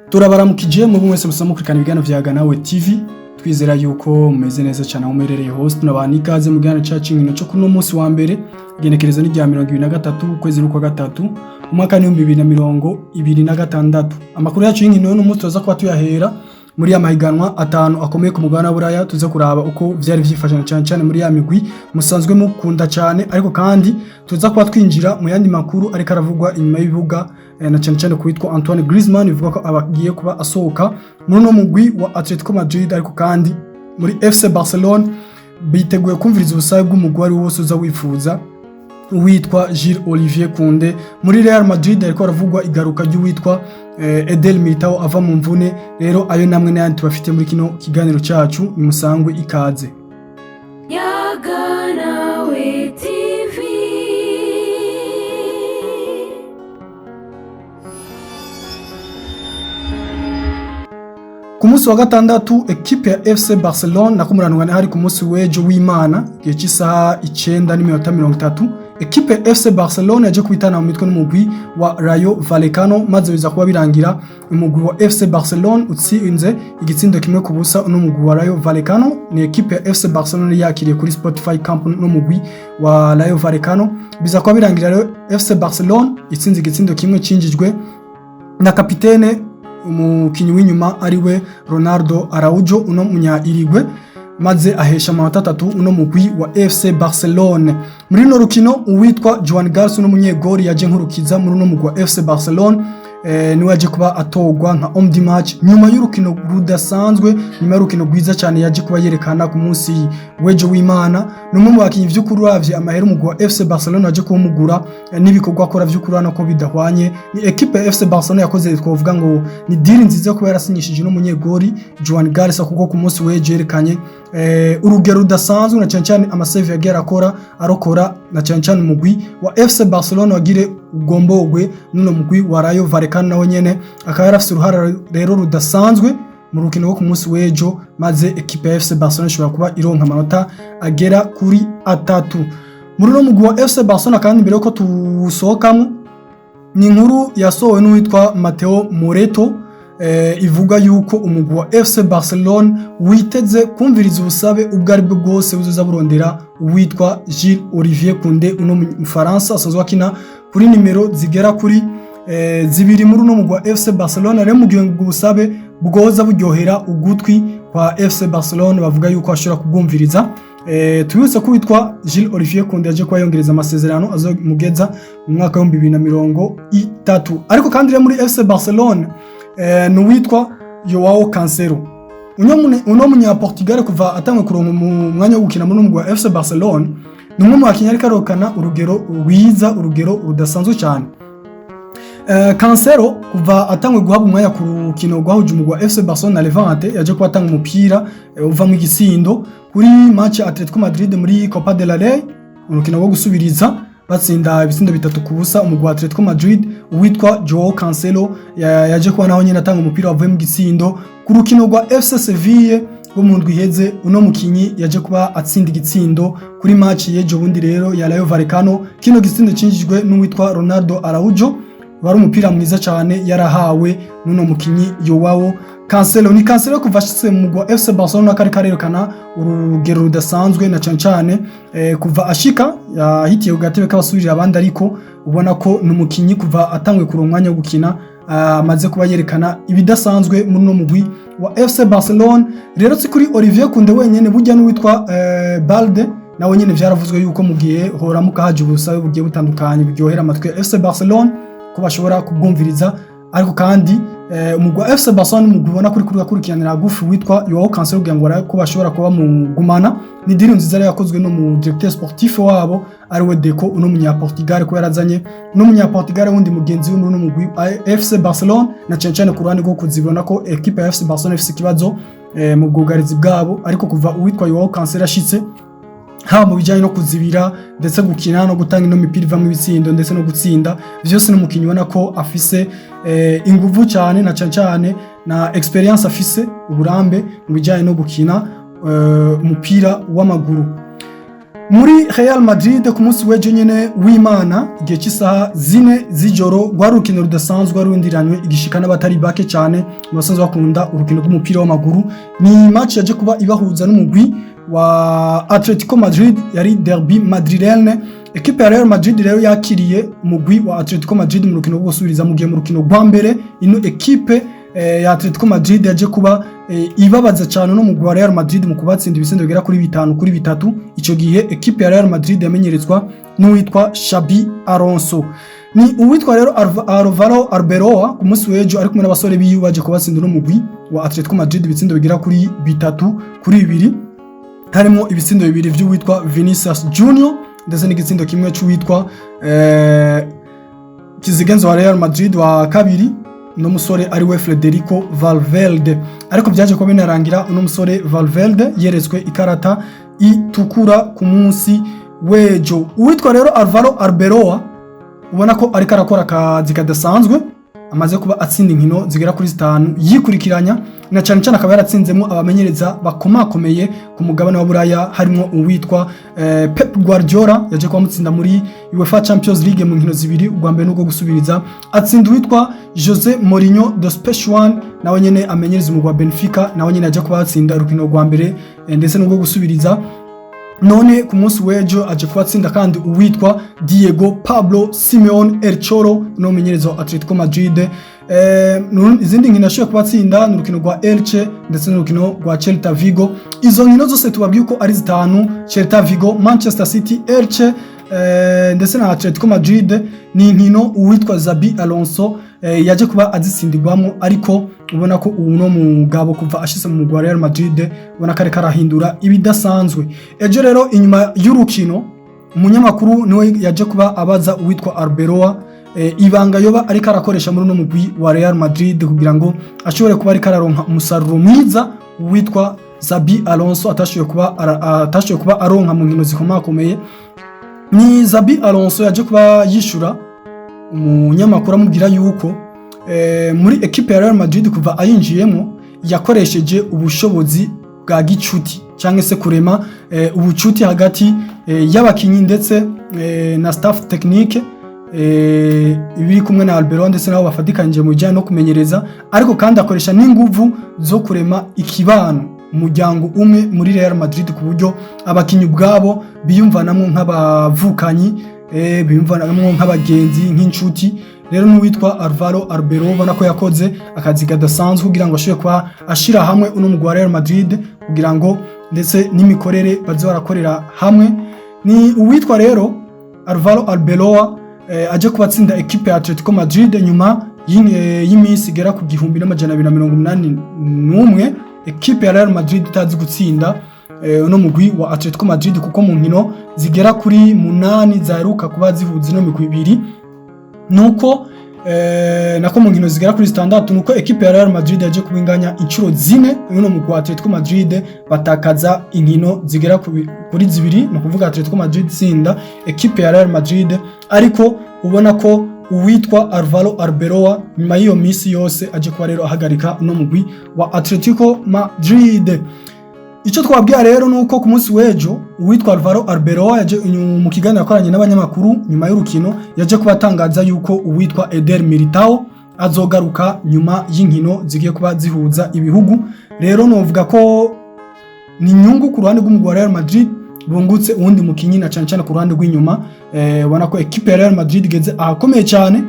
Turabaramukije mu bumwe musoma kurikana ibiganiro vya Ganawe TV. Twizera yuko mumeze neza cyane aho muherereye hose. Tunabana ikaze mu kiganiro cyacu inkino cyo kuno munsi wa mbere igenekerezo ni rya 23 ukwezi kwa gatatu umwaka wa 2026. Amakuru yacu y'inkino no munsi tuza kuba tuyahera muri ya mahiganwa atanu akomeye ku mugabane wa Buraya. Tuze kuraba uko vyari vyifashana cyane muri ya migwi musanzwe mukunda cyane, ariko kandi tuza kuba twinjira mu yandi makuru ariko aravugwa inyuma y'ibibuga na cyane kuwitwa Antoine Griezmann bivuga ko abagiye kuba asohoka muri no mugwi wa Atletico Madrid, ariko kandi muri FC Barcelona biteguye kumviriza ubusabe bw'umugwi wari wose uza wifuza witwa Gilles Olivier Koundé. Muri Real Madrid ariko aravugwa igaruka ry'uwitwa Eder Militao ava mu mvune. Rero ayo namwe n'ayandi tubafite muri kino kiganiro cyacu, ni musangwe ikaze. Ganawe TV. Ku munsi wa gatandatu ekipe ya FC Barcelona nakumuranwa hari ku munsi w'ejo w'Imana gihe cy'isaha 9:30 ekipe ya FC Barcelona yaje kubitana mu mitwe n'umugwi wa Rayo Vallecano, maze biza kuba birangira umugwi wa FC Barcelona utsinze igitsindo kimwe ku busa n'umugwi wa Rayo Vallecano. Ni ekipe ya FC Barcelona yakiriye kuri Spotify Camp n'umugwi wa Rayo Vallecano. Biza kuba birangira rero FC Barcelona itsinze igitsindo kimwe cinjijwe na kapitene umukinyi w'inyuma ariwe Ronaldo Araujo uno munya Irigwe, maze ahesha amanota 3 uno mugwi wa FC Barcelona. Muri no rukino uwitwa Joan Garcia uno munyegori yaje nkurukiza muri uno mugwi wa FC Barcelona, niwe yaje kuba atogwa nka homme du match nyuma y'urukino rudasanzwe, nyuma y'urukino rwiza cyane yaje kuba yerekana ku munsi w'ejo w'Imana. Numwe mu bakinyi vy'ukuri uravye amahera umugwi wa FC Barcelona yaje kumugura n'ibikorwa akora vy'ukuri nako bidahwanye. Ni equipe ya FC Barcelona yakoze twovuga ngo ni deal nziza kuba yarasinyishije no munyegori Joan Garcia, kuko ku munsi w'ejo yerekanye urugero rudasanzwe na cyane amasave yagiye arokora na cyane umugwi wa FC Barcelona wagire ugombogwe nuno mugwi wa Rayo Vallecano nawe nyene akaba yarafise uruhara rero rudasanzwe mu rukino rwo ku munsi w'ejo, maze equipe ya FC Barcelona ishobora kuba ironka amanota agera kuri 3 muri no mugwi wa FC Barcelona. Kandi mbere yuko tusohokamo ni inkuru yasohowe n'uwitwa Mateo Moreto ivuga yuko umugwi wa FC Barcelona witeze kumviriza ubusabe ubwo ari bwo bwose buzoza burondera uwitwa Gilles Olivier Koundé uno mu Faransa asanzwe akina kuri nimero zigera kuri zibiri muri uno mugwi wa FC Barcelona. Rero mu gihe ubusabe bwoza buryohera ugutwi kwa FC Barcelona bavuga yuko ashobora kubwumviriza. Tubibutse ko witwa Gilles Olivier Koundé yaje kuba yongereza amasezerano azomugeza mu mwaka wa 2030, ariko kandi rero muri FC Barcelona nuwitwa Joao Cancelo uno munya Portugal kuva atangwe kuronka mu mwanya wo gukina muri umugwi wa FC Barcelona. Numwe mu bakinyi ariko arokana urugero rwiza, urugero rudasanzwe cyane. Cancelo kuva atangwe guhabwa umwanya ku rukino rwahuje umugwi wa FC Barcelona na Levante yaje kuba atanga umupira uva mu gitsindo kuri match Atletico Madrid muri Copa del Rey, urukino rwo gusubiriza batsinda ibitsindo 3 ku busa umugwi wa Atletico Madrid. Uwitwa Joao Cancelo yaje kuba naho nyine atanga umupira wavuye mu gitsindo ku rukino rwa FC Sevilla rwo mu ndwi iheze. Uno mukinyi yaje kuba atsinda igitsindo kuri match yejo bundi rero ya Rayo Vallecano. Kino gitsindo cinjijwe n'uwitwa Ronaldo Araujo, wari umupira mwiza cyane yarahawe n'uno mukinyi Joao Cancelo. Ni Cancelo kuva ashitse mu mugwi wa FC Barcelona kari karerekana urugero rudasanzwe na cyane kuva ashika yahitiye ugatebe kabasubirira abandi, ariko ubona ko n'umukinyi kuva atangwe ku mwanya wo gukina amaze kuba yerekana ibidasanzwe muri no mugwi wa FC Barcelona. Rero si kuri Olivier Koundé wenyene burya n'uwitwa Balde nawe nyene vyaravuzwe yuko mu gihe hora mukahaje ubusabe bugiye butandukanye buryohera amatwi ya FC Barcelona ko bashobora kubwumviriza. Ariko kandi umugwi wa FC Barcelona umugwi ubona kuri kurikiranira gufi witwa Joao Cancelo kugira ngo ko bashobora kuba mu gumana. Ni deal nziza yakozwe no mu directeur sportif wabo ariwe Deco uno munya Portugal ko yarazanye no munya Portugal wundi mugenzi w'umuntu n'umugwi FC Barcelona na cyane ku ruhande rwo kuzibona ko equipe ya FC Barcelona ifise kibazo mu bwugarizi bwabo, ariko kuva uwitwa Joao Cancelo ashitse haba mu bijyanye no kuzibira ndetse gukina no gutanga ino mipira iva mu bitsindo ndetse no gutsinda, byose n'umukinyi ubona ko afise inguvu cyane na cyane na experience afise uburambe mu bijyanye no gukina umupira w'amaguru. muri Real Madrid ku munsi w'ejo nyene w'Imana igihe cy'isaha 4 z'ijoro rwari urukino rudasanzwe rundiranywe igishika n'abatari bake cyane basanzwe bakunda urukino rw'umupira w'amaguru. Ni match yaje kuba ibahuza n'umugwi wa Atletico Madrid, yari derby madrilene. Equipe ya Real Madrid rero yakiriye umugwi wa Atletico Madrid mu rukino rwo gusubiriza mu gihe mu rukino rwa mbere ino equipe ya Atletico Madrid yaje kuba ibabaza cyane no mugwi wa Real Madrid mu kubatsinda ibisendo bigera kuri 5-3. Ico gihe equipe ya Real Madrid yamenyerezwa n'uwitwa Xabi Alonso. Ni uwitwa rero Álvaro Arbeloa ku munsi w'ejo ari kumwe n'abasore biyu baje kubatsinda no mugwi wa Atletico Madrid ibitsindo bigera kuri 3-2, harimo ibitsindo bibiri vy'uwitwa Vinicius Junior ndetse n'igitsindo kimwe cy'uwitwa kizigenzo wa Real Madrid wa kabiri no musore ari we Federico Valverde. Ariko byaje ko binarangira uno musore Valverde yeretswe ikarata itukura ku munsi w'ejo. Uwitwa rero Álvaro Arbeloa ubona ko ari karakora akazi kadasanzwe, amaze kuba atsinda inkino zigera kuri 5 yikurikiranya, na cyane cyane akaba yaratsinzemo abamenyereza bakomakomeye ku mugabane wa Buraya, harimo uwitwa Pep Guardiola yaje kuba mutsinda muri UEFA Champions League mu nkino zibiri, ubwa mbere n'ubwo gusubiriza atsinda uwitwa Jose Mourinho dos Peixoan nawe nyene amenyereza umugwi wa Benfica, nawe nyene yaje kuba atsinda urukino rwa mbere ndetse n'ubwo gusubiriza. None ku munsi w'ejo aje kubatsinda kandi uwitwa Diego Pablo Simeone El Cholo no menyereza wa Atletico Madrid. Izindi nkino ashoboye kubatsinda n'urukino rwa Elche ndetse n'urukino rwa Celta Vigo. Izo nkino zose tubabwiye ko ari 5: Celta Vigo, Manchester City, Elche ndetse na Atletico Madrid. Ni nkino uwitwa Xabi Alonso yaje kuba azisindirwamo, ariko ubona ko uno mugabo kuva ashise mu mugwi wa Real Madrid ubona kare karahindura ibidasanzwe. Ejo rero inyuma y'urukino umunyamakuru niwe yaje kuba abaza uwitwa Arbeloa ibanga yoba ari karakoresha muri no mugwi wa Real Madrid kugira ngo ashobore kuba ari kararonka umusaruro mwiza uwitwa Xabi Alonso atashoboye kuba aronka mu nkino zikomakomeye. Ni Xabi Alonso yaje kuba yishura umunyamakuru amubwira yuko muri equipe ya Real Madrid kuva ayinjiyemo yakoresheje ubushobozi bwa gicuti cyangwa se kurema ubucuti hagati y'abakinyi ndetse na staff technique ibiri kumwe na Arbeloa ndetse nabo bafatikanye mu bijyanye no kumenyereza, ariko kandi akoresha n'inguvu zo kurema ikibano umuryango umwe muri Real Madrid ku buryo abakinyi ubwabo biyumvanamo nk'abavukanyi, biyumvanamo nk'abagenzi, nk'inshuti. Rero n'uwitwa Álvaro Arbeloa ubona ko yakoze akazi kadasanzwe kugira ngo ashobore kuba ashira hamwe uno mugwi wa Real Madrid kugira ngo ndetse n'imikorere baze barakorera hamwe. Ni uwitwa rero Álvaro Arbeloa aje kubatsinda equipe ya Atletico Madrid nyuma y'imisi igera ku 1281 equipe ya Real Madrid itazi gutsinda uno mugwi wa Atletico Madrid, kuko mu nkino zigera kuri 8 zaheruka kuba zihuza no migwi ibiri. Nuko nako mu nkino zigera kuri 6 nuko equipe ya Real Madrid yaje kubinganya inshuro 4 uno mugwi wa Atletico Madrid batakaza inkino zigera kuri 2, no kuvuga Atletico Madrid tsinda equipe ya Real Madrid. Ariko ubona ko uwitwa Álvaro Arbeloa nyuma y'iyo misi yose aje kuba rero ahagarika uno mugwi wa Atletico Madrid. Icyo twabwiye rero nuko ku munsi w'ejo uwitwa Álvaro Arbeloa yaje mu kiganiro akoranye n'abanyamakuru nyuma y'urukino yaje kubatangaza yuko uwitwa Eder Militao azogaruka nyuma y'inkino zigiye kuba zihuza ibihugu. Rero novuga ko ni nyungu ku ruhande rw'umugwi wa Real Madrid bungutse uwundi mukinyi na cyane cyane ku ruhande rw'inyuma. Ubona ko equipe ya Real Madrid igeze ahakomeye cyane,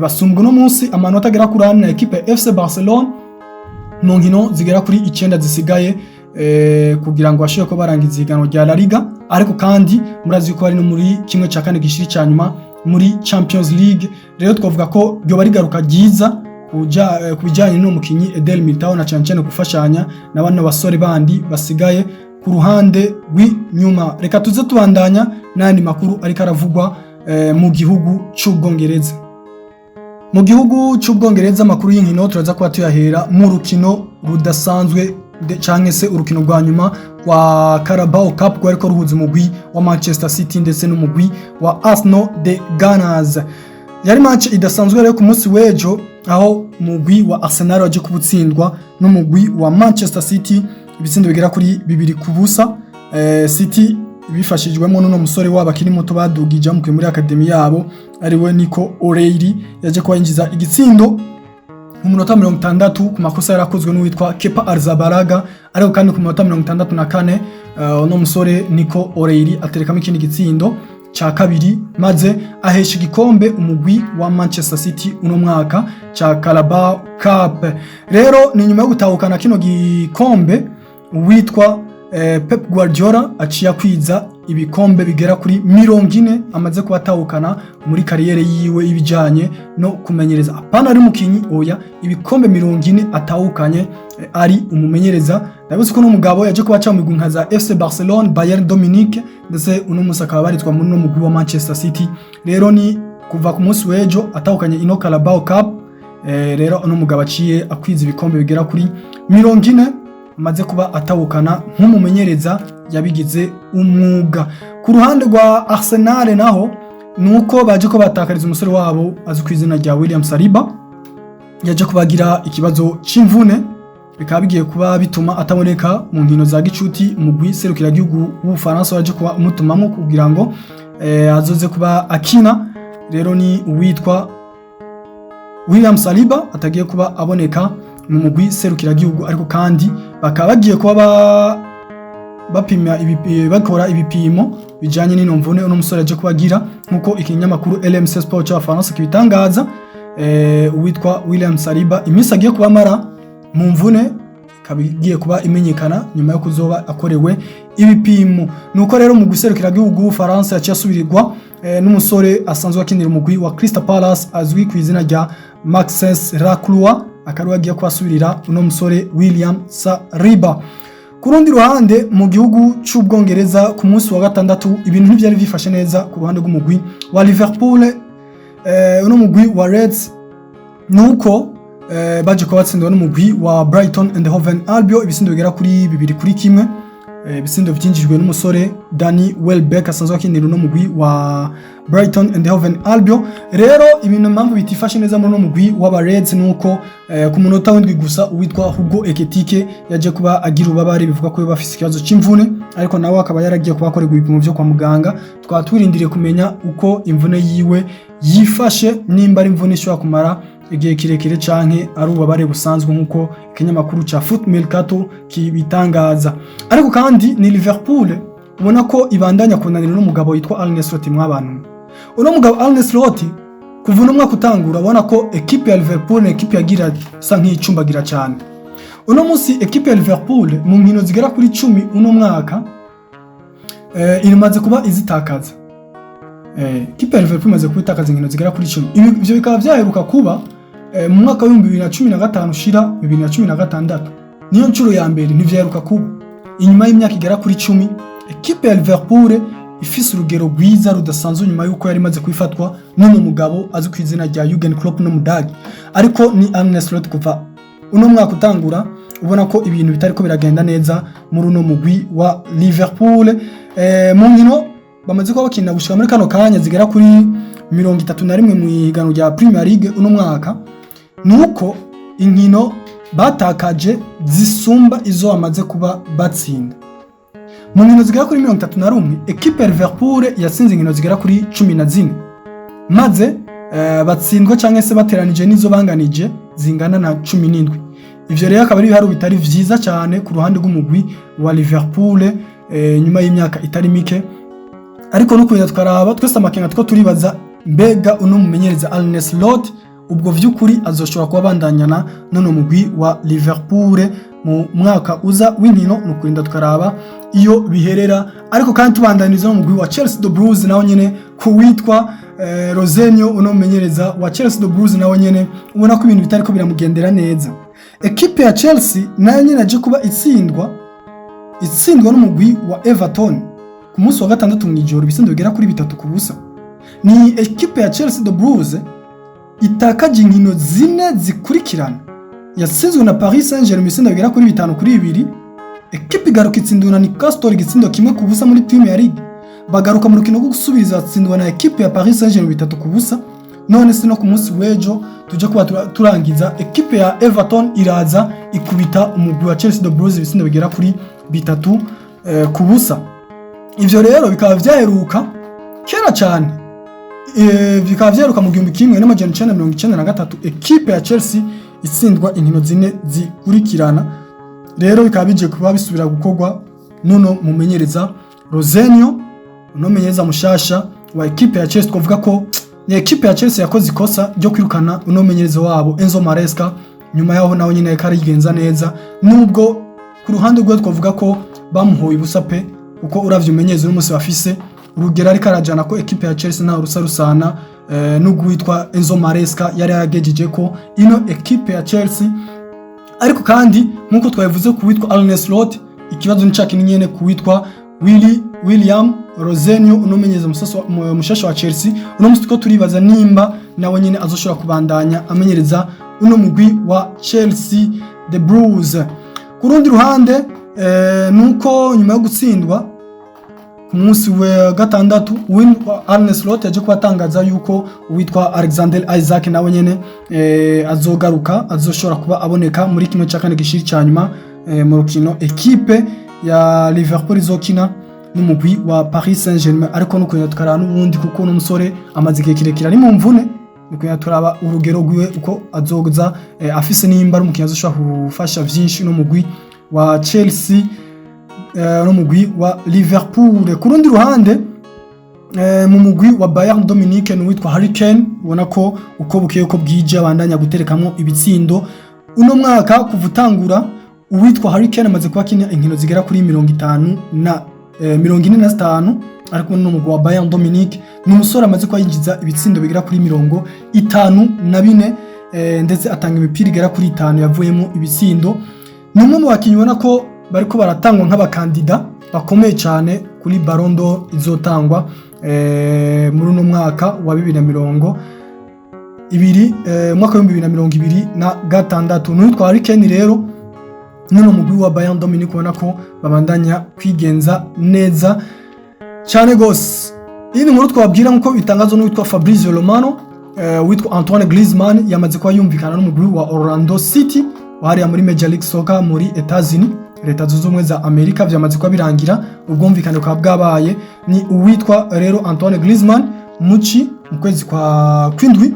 basumbwa no munsi amanota agera kuri 4 na equipe FC Barcelona mu nkino zigera kuri 9 zisigaye kugira ngo ashobore ko barangiza ihiganwa rya La Liga. Ariko kandi murazi ko ari no muri kimwe cya kane gishiri cyanyuma muri Champions League. Rero twavuga ko byo bari garuka giza kubijyanye n'umukinyi Eder Militao na cyane cyane gufashanya n'abana basore bandi basigaye ku ruhande rw'inyuma. Reka tuze tubandanya n'andi makuru ari karavugwa mu gihugu cy'Ubwongereza. Mu gihugu cy'Ubwongereza amakuru y'inkino turaza kuba tuyahera mu rukino rudasanzwe cyangwa se urukino rwa nyuma wa Carabao Cup rwari ko ruhuza umugwi wa Manchester City ndetse n'umugwi wa Arsenal the Gunners. Yari match idasanzwe rero ku munsi w'ejo aho umugwi wa Arsenal waje kubutsindwa n'umugwi wa Manchester City ibitsindo bigera kuri 2-0. City bifashijwemo n'uno musore wabo akiri muto badugije amukuye muri akademi yabo ariwe Nico Oreilly yaje kuba yinjiza igitsindo mu minota 60 ku makosa yarakozwe n'uwitwa Kepa Arrizabalaga, ariko kandi ku minota 64 uno musore Nico Oreilly aterekamo ikindi gitsindo cha kabiri maze ahesha igikombe umugwi wa Manchester City uno mwaka cha Carabao Cup. Rero ni nyuma yo gutahukana kino gikombe witwa Pep Guardiola aciye kwiza ibikombe bigera kuri 40 amaze kubatahukana muri kariyere yiwe ibijanye no kumenyereza. Apana ari mukinyi oya, ibikombe 40 atahukanye ari umumenyereza. Ndabizi ko n'umugabo yaje kubaca mu migwi nka za FC Barcelona, Bayern Dominique ndetse uno musa akaba baritwa muri no mugwi wa Manchester City. Rero ni kuva ku munsi w'ejo atahukanye ino Carabao Cup. Rero uno mugabo aciye akwiza ibikombe bigera kuri 40 amaze kuba atahukana nk'umumenyereza yabigize umwuga. Ku ruhande rwa Arsenal naho nuko baje ko batakariza umusore wabo azwi ku izina rya William Saliba, yaje kubagira ikibazo c'imvune bikaba bigiye kuba bituma ataboneka mu nkino za gicuti umugwi serukira gihugu w'Ubufaransa waje kuba umutumamo kugira ngo azoze kuba akina. Rero ni uwitwa William Saliba atagiye kuba aboneka mu mugwi serukira gihugu, ariko kandi bakaba bagiye kuba bapima bakora ibipimo bijanye n'ino mvune uno musore aje kubagira nkuko ikinyamakuru LMC Sport cha France kibitangaza. Uwitwa William Saliba imisi agiye kuba mara mu mvune kabigiye kuba imenyekana nyuma yo kuzoba akorewe ibipimo. Nuko rero mu guserukira gihugu France yaciye asubirirwa n'umusore asanzwe akinira umugwi wa Crystal Palace azwi ku izina rya Maxence Lacroix, akaruwa agiye kwasubirira uno musore William Saliba. Ku rundi ruhande mu gihugu c'Ubwongereza ku munsi wa gatandatu ibintu ntivyari bifashe neza ku ruhande rw'umugwi wa Liverpool. Uno mugwi wa Reds nuko baje ko batsinda n'umugwi wa Brighton and Hove Albion ibisindo bigera kuri 2-1. Ibisindo vyinjijwe n'umusore Danny Welbeck asanzwe akinira no mugwi wa Brighton and Hove Albion. Rero ibintu mpamvu bitifashe neza muri no mugwi wa Reds nuko ku munota w'indwi gusa uwitwa Hugo Ekitike yaje kuba agira ubabare bivuga ko bafise ikibazo c'imvune, ariko nawe akaba yaragiye kuba akorerwa ibipimo byo kwa muganga. Twatwirindiriye kumenya uko imvune yiwe yifashe, nimba ari imvune ishobora kumara igihe kirekire canke ari ubabare busanzwe nkuko ikinyamakuru ca Foot Mercato kibitangaza. Ariko kandi ni Liverpool ubona ko ibandanya kunanira n'umugabo yitwa Arne Slot mwabantu. Uno mugabo Arne Slot kuva no mwaka utangura ubona ko equipe ya Liverpool na equipe yagira sa nk'icumbagira cyane. Uno munsi equipe ya Liverpool mu nkino zigera kuri 10 uno mwaka irimaze kuba izitakaza. Equipe ya Liverpool imaze kubitakaza inkino zigera kuri 10. Ibyo bikaba byaheruka kuba mu mwaka wa 2015 ushira 2016. Niyo ncuro ya mbere ntivyaheruka kuba. Inyuma y'imyaka igera kuri 10 equipe ya Liverpool ifise urugero rwiza rudasanzwe nyuma yuko yari imaze kwifatwa n'uno mugabo azwi ku izina rya Jurgen Klopp no mudagi. Ariko ni Arne Slot kuva uno mwaka utangura ubona ko ibintu bitari ko biragenda neza muri uno mugwi wa Liverpool. Mu nkino bamaze kuba bakina gushika muri kano kanya zigera kuri 31 mu igano rya Premier League uno mwaka, nuko inkino batakaje zisumba izo amaze kuba batsinda. Mu nkino zigera kuri 31 equipe ya Liverpool yatsinze inkino zigera kuri 14 maze batsindwa canke se bateranije nizo banganije zingana na 17. Ivyo rero akaba ari biharu bitari vyiza cyane ku ruhande rw'umugwi wa Liverpool nyuma y'imyaka itari mike. Ariko no kuya twaraba twese amakenga two turibaza mbega uno mumenyereza Arne Slot ubwo vy'ukuri azoshobora kuba bandanyana none mugwi wa Liverpool mu mwaka uza w'inkino no kurinda twaraba iyo biherera. Ariko kandi tubandaniza no mugwi wa Chelsea the Blues naho nyene kuwitwa Rosenio uno mumenyereza wa Chelsea the Blues naho nyene ubona ko ibintu bitari ko biramugendera neza. Equipe ya Chelsea nayo nyene aje kuba itsindwa n'umugwi wa Everton ku munsi wa gatandatu mu ijoro ibisindo bigera kuri 3-0. Ni equipe ya Chelsea the Blues itakaje inkino zine zikurikirana, yasizwe na Paris Saint-Germain ibisindo bigera kuri 5-2. Equipe igaruka itsindwa na Newcastle igitsindo kimwe ku busa muri Premier League, bagaruka mu rukino rwo gusubiriza batsindwa na equipe ya Paris Saint-Germain 3-0. None se no ku munsi w'ejo tuje kuba turangiza equipe ya Everton iraza ikubita umugwi wa Chelsea the Blues ibisindo bigera kuri 3-0. ivyo rero bikaba vyaheruka kera cyane, bikaba vyaheruka mu 1993 ekipe ya Chelsea itsindwa inkino zine zikurikirana. Rero bikaba bije kuba bisubira gukorwa nuno mumenyereza Rosenio, uno menyereza mushasha wa ekipe ya Chelsea. Twavuga ko ni ekipe ya Chelsea yakoze ikosa ryo kwirukana uno menyereza wabo Enzo Maresca, nyuma yaho nawe nyine karigenza neza, nubwo ku ruhande rwe twavuga ko bamuhoye ubusa pe, uko uravye umenyereza n'umunsi bafise urugero ariko arajana ko ekipe ya Chelsea nta rusa rusana n'ubwo witwa Enzo Maresca yari yagejeje ko ino ekipe ya Chelsea. Ariko kandi nkuko twavuze ku witwa Arne Slot, ikibazo nicaki nyene ku witwa William Rosenio unomenyeza mushasha wa Chelsea. Uno musi ko turibaza nimba nawe nyene azoshobora kubandanya amenyereza uno mugwi wa Chelsea the Blues. Ku rundi ruhande nuko nyuma yo gutsindwa ku munsi wa gatandatu uwitwa Arne Slot yaje kubatangaza yuko uwitwa Alexander Isaac nawe nyene azogaruka, azoshobora kuba aboneka muri kimwe cya kane gishiri cyanyuma mu rukino ekipe ya Liverpool izokina n'umugwi wa Paris Saint-Germain. Ariko nuko yatwara n'ubundi kuko no musore amaze igihe kirekire ari mu mvune, nuko yaturaba urugero rwiwe uko azoza afise nimba ari umukinnyi azoshobora gufasha vyinshi no mugwi wa Chelsea no mugwi wa Liverpool. Ku rundi ruhande mu mugwi wa Bayern Dominique n'uwitwa Harry Kane, ubona ko uko bukeye uko bwije abandanya guterekamwo ibitsindo uno mwaka. Kuvutangura uwitwa Harry Kane amaze kuba kina inkino zigera kuri 45, ariko no mugwi wa Bayern Dominique n'umusore amaze kuba yinjiza ibitsindo bigera kuri 54 ndetse atanga imipira igera kuri 5 yavuyemo ibitsindo. Numwe mu bakinyi ubona ko bariko baratangwa nk'abakandida bakomeye cyane kuri Ballon d'Or izotangwa muri uno mwaka wa 2020 mwaka wa 2026. N'uwitwa Harry Kane rero nuno mugwi wa Bayern Dominique ubona ko babandanya kwigenza neza cyane gose. Iyi nkuru twabwira nkuko bitangazo n'uwitwa Fabrizio Romano, witwa Antoine Griezmann yamaze kuba yumvikana n'umugwi wa Orlando City wahariya muri Major League Soccer muri Etats-Unis, Leta Zunze Ubumwe za Amerika. Vyamaze kuba birangira ubwumvikane kwa bwabaye. Ni uwitwa rero Antoine Griezmann mu kwezi kwa kwindwi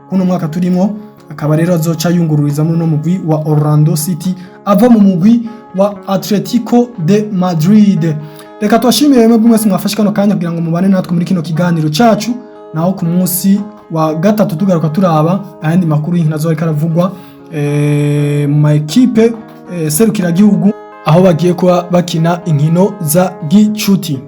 kuno mwaka turimo, akaba rero azoca yungururiza muri no mugwi wa Orlando City ava mu mugwi wa Atletico de Madrid. Reka twashimire mwebwe mwese mwafashe kano kanya kugira ngo mubane natwe muri kino kiganiro cacu, naho ku munsi wa gatatu tugaruka turaba ayandi makuru y'inkino zo karavugwa mu ma ekipe serukira gihugu aho bagiye kuba bakina inkino za gicuti.